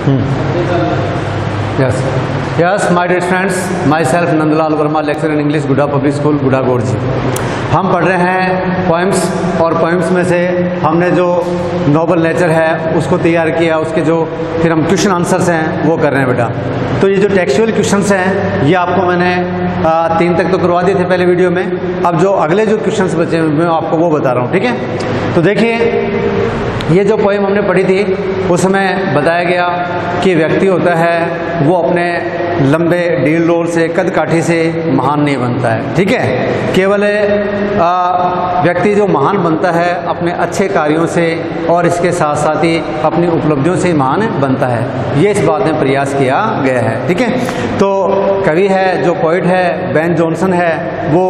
Yes, yes, my dear friends, myself Nandlal Verma, lecture in English, गुड्डा public school, गुड्डा गोरजी। हम पढ़ रहे हैं पोएम्स, और पोएम्स में से हमने जो नोबल नेचर है उसको तैयार किया, उसके जो फिर हम क्वेश्चन आंसर्स हैं वो कर रहे हैं बेटा। तो ये जो टेक्सचुअल क्वेश्चंस हैं ये आपको मैंने 3 तक तो करवा दिए थे पहले वीडियो में। अब जो अगले जो क्वेश्चंस बचे हैं मैं आपको वो बता रहा हूँ, ठीक है। तो देखिए, ये जो पोएम हमने पढ़ी थी उसमें बताया गया कि व्यक्ति होता है वो अपने लंबे डील रोल से, कद काठी से महान नहीं बनता है, ठीक है। केवल व्यक्ति जो महान बनता है अपने अच्छे कार्यों से और इसके साथ साथ ही अपनी उपलब्धियों से महान बनता है, ये इस बात में प्रयास किया गया है, ठीक है। तो कवि है जो पोइट है बेन जॉनसन है, वो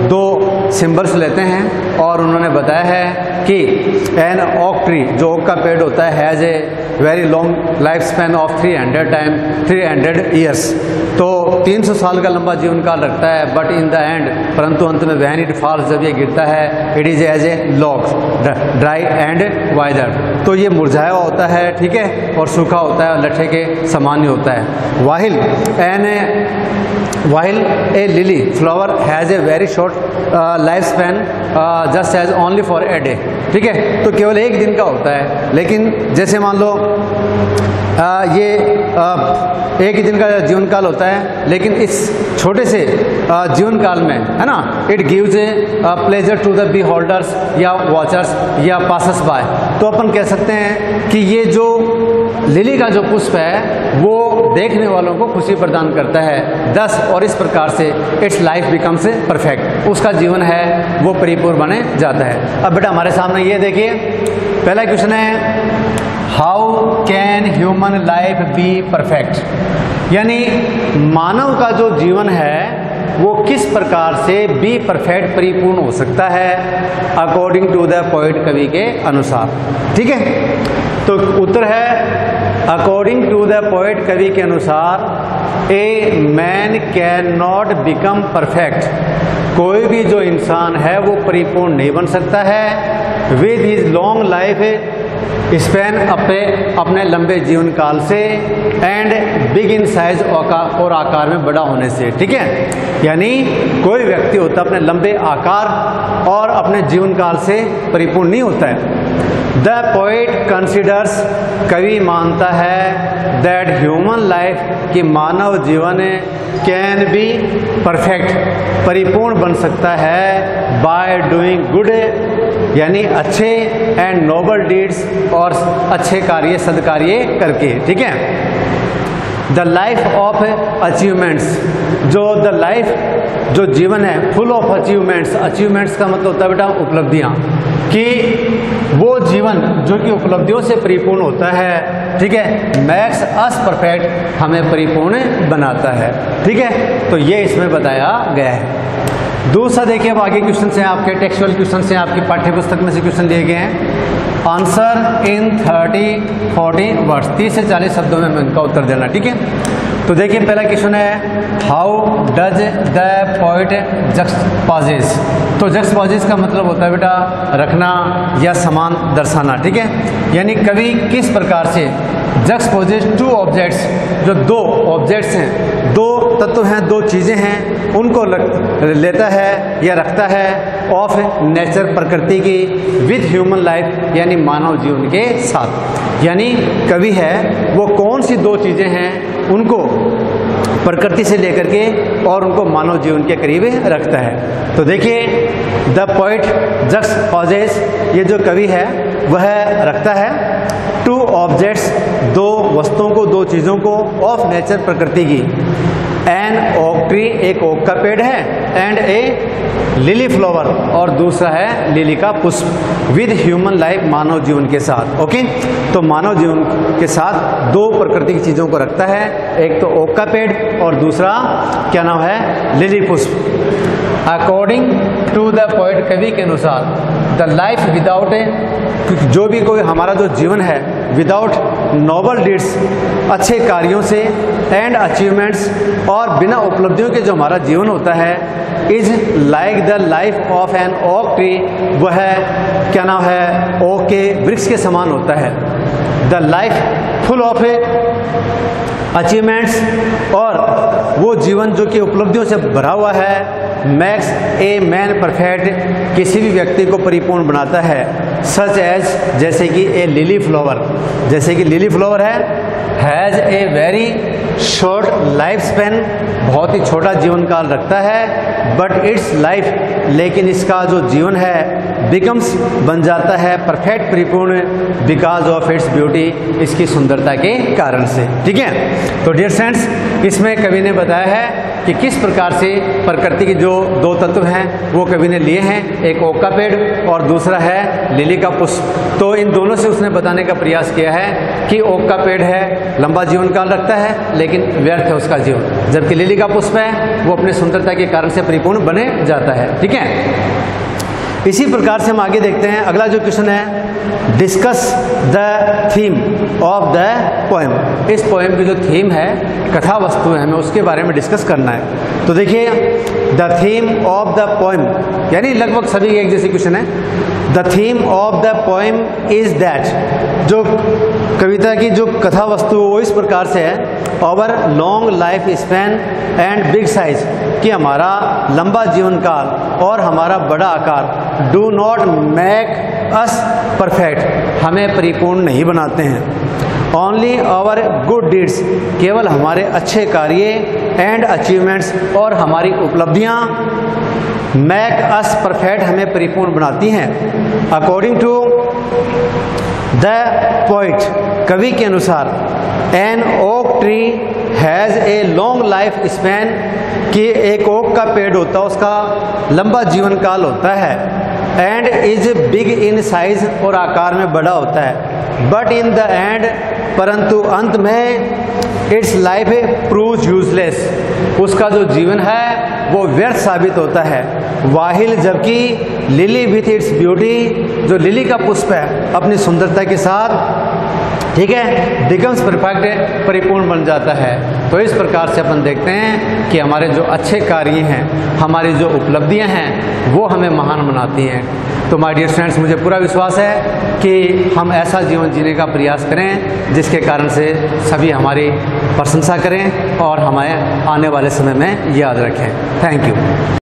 2 सिंबल्स लेते हैं और उन्होंने बताया है कि एन ओक ट्री, जो ओक का पेड़ होता है, has a very long life span of 300 years. तो 300 साल का लंबा जीवन काल रखता है, बट इन द एंड, परंतु अंत में वैन इट फॉल्स, जब ये गिरता है, it is as a log dry and wither. तो ये मुरझाया होता है, ठीक है, और सूखा होता है, लट्ठे के समान ही होता है। While a lily flower has a very short life span just as only for a day, ठीक है। तो केवल एक दिन का होता है, लेकिन जैसे मान लो ये एक ही दिन का जीवन काल होता है, लेकिन इस छोटे से जीवन काल में, है ना, it gives a pleasure to the beholders या वॉचर्स या पासर्स बाय। तो अपन कह सकते हैं कि ये जो लिली का जो पुष्प है वो देखने वालों को खुशी प्रदान करता है, दस और इस प्रकार से इट्स लाइफ बिकम्स परफेक्ट, उसका जीवन है वो परिपूर्ण बने जाता है। अब बेटा हमारे सामने ये देखिए, पहला क्वेश्चन है, how can human life be perfect, यानी मानव का जो जीवन है वो किस प्रकार से बी परफेक्ट, परिपूर्ण हो सकता है, अकॉर्डिंग टू द पोइट, कवि के अनुसार, ठीक है। तो उत्तर है, अकॉर्डिंग टू द पोइट, कवि के अनुसार, a man can not become perfect, कोई भी जो इंसान है वो परिपूर्ण नहीं बन सकता है, with his long life span, अपने लंबे जीवन काल से, एंड बिग इन साइज और आकार में बड़ा होने से, ठीक है। यानी कोई व्यक्ति होता अपने लंबे आकार और अपने जीवन काल से परिपूर्ण नहीं होता है। द पोइट कंसिडर्स, कवि मानता है, दैट ह्यूमन लाइफ, कि मानव जीवन कैन बी परफेक्ट, परिपूर्ण बन सकता है, बाय डूइंग गुड, यानी अच्छे, एंड नोबल डीड्स, और अच्छे कार्य, सद्कार्य करके, ठीक है। द लाइफ ऑफ अचीवमेंट्स, जो जीवन है फुल ऑफ अचीवमेंट्स, अचीवमेंट्स का मतलब होता है बेटा उपलब्धियां, कि वो जीवन जो कि उपलब्धियों से परिपूर्ण होता है, ठीक है, मैक्स अस परफेक्ट, हमें परिपूर्ण बनाता है, ठीक है। तो ये इसमें बताया गया है। दूसरा देखिए, अब आगे क्वेश्चन हैं आपके, टेक्सचुअल क्वेश्चन हैं, आपकी पाठ्य पुस्तक में से क्वेश्चन दिए गए हैं। आंसर इन 30-40 वर्ड्स, 30 से 40 शब्दों में इनका उत्तर देना, ठीक है। तो देखिए पहला क्वेश्चन है, हाउ डज द पोइट जक्सपोजेस। तो जक्सपोजेस का मतलब होता है बेटा रखना या समान दर्शाना, ठीक है। यानी कवि किस प्रकार से जक्सपोजेस 2 ऑब्जेक्ट्स, जो 2 ऑब्जेक्ट्स हैं, 2 तत्व हैं, 2 चीज़ें हैं, उनको लेता है या रखता है, ऑफ नेचर, प्रकृति की, विद ह्यूमन लाइफ, यानी मानव जीवन के साथ। यानी कवि है वो कौन सी 2 चीज़ें हैं उनको प्रकृति से लेकर के और उनको मानव जीवन के करीब रखता है। तो देखिए, द पोइट जक्सपोजेस, ये जो कवि है वह रखता है 2 ऑब्जेक्ट्स, 2 वस्तुओं को, 2 चीज़ों को, ऑफ नेचर, प्रकृति की, एन ओक ट्री, एक ओक का पेड़ है, एंड ए लिली फ्लावर, और दूसरा है लिली का पुष्प, विद ह्यूमन लाइफ, मानव जीवन के साथ, ओके। तो मानव जीवन के साथ 2 प्रकृति की चीज़ों को रखता है, एक तो ओक का पेड़ और दूसरा क्या नाम है, लिली पुष्प। अकॉर्डिंग टू द पोइट, कवि के अनुसार, द लाइफ विदाउट ए, जो भी कोई हमारा जो जीवन है, विदाउट नोबल डीड्स, अच्छे कार्यों से, एंड अचीवमेंट्स, और बिना उपलब्धियों के जो हमारा जीवन होता है, is like the life of an oak tree, वह क्या नाम है, ओक के वृक्ष के समान होता है। The life full of achievements, और वो जीवन जो कि उपलब्धियों से भरा हुआ है मैक्स ए मैन परफेक्ट, किसी भी व्यक्ति को परिपूर्ण बनाता है। सच एज, जैसे कि ए लिली फ्लावर, जैसे कि lily flower has a very short life span, बहुत ही छोटा जीवन काल रखता है, बट इट्स लाइफ, लेकिन इसका जो जीवन है बिकम्स, बन जाता है परफेक्ट, परिपूर्ण, बिकॉज ऑफ इट्स ब्यूटी, इसकी सुंदरता के कारण से। ठीक है, तो डियर फ्रेंड्स, इसमें कवि ने बताया है कि किस प्रकार से प्रकृति के जो दो तत्व हैं वो कवि ने लिए हैं, एक ओक का पेड़ और दूसरा है लिली का पुष्प। तो इन दोनों से उसने बताने का प्रयास किया है कि ओक का पेड़ है लंबा जीवन काल रखता है लेकिन व्यर्थ है उसका जीवन, जबकि लिली का पुष्प है वो अपने सुंदरता के कारण से परिपूर्ण बने जाता है। ठीक है, इसी प्रकार से हम आगे देखते हैं। अगला जो क्वेश्चन है, discuss the theme of the poem. इस पोएम की जो थीम है, कथा वस्तु है, हमें उसके बारे में डिस्कस करना है। तो देखिए, the theme of the poem, यानी लगभग सभी एक जैसी क्वेश्चन है। The theme of the poem is that, जो कविता की जो कथा वस्तु वो इस प्रकार से है, our long life span and big size, कि हमारा लंबा जीवन काल और हमारा बड़ा आकार do not make us perfect, हमें परिपूर्ण नहीं बनाते हैं। ओनली आवर गुड डीड्स, केवल हमारे अच्छे कार्य, एंड अचीवमेंट्स, और हमारी उपलब्धियां मेक अस परफेक्ट, हमें परिपूर्ण बनाती हैं। अकॉर्डिंग टू द पोइट, कवि के अनुसार, an oak tree has a long life span, कि एक ओक का पेड़ होता है उसका लंबा जीवन काल होता है, and is big in size, और आकार में बड़ा होता है, बट इन द एंड, परंतु अंत में, इट्स लाइफ प्रूव्स यूजलेस, उसका जो जीवन है वो व्यर्थ साबित होता है। वाहिल, जबकि लिली विथ इट्स ब्यूटी, जो लिली का पुष्प है अपनी सुंदरता के साथ, ठीक है, बिकम्स परफेक्ट, परिपूर्ण बन जाता है। तो इस प्रकार से अपन देखते हैं कि हमारे जो अच्छे कार्य हैं, हमारी जो उपलब्धियां हैं, वो हमें महान बनाती हैं। तो माय डियर फ्रेंड्स, मुझे पूरा विश्वास है कि हम ऐसा जीवन जीने का प्रयास करें जिसके कारण से सभी हमारी प्रशंसा करें और हमें आने वाले समय में याद रखें। Thank you.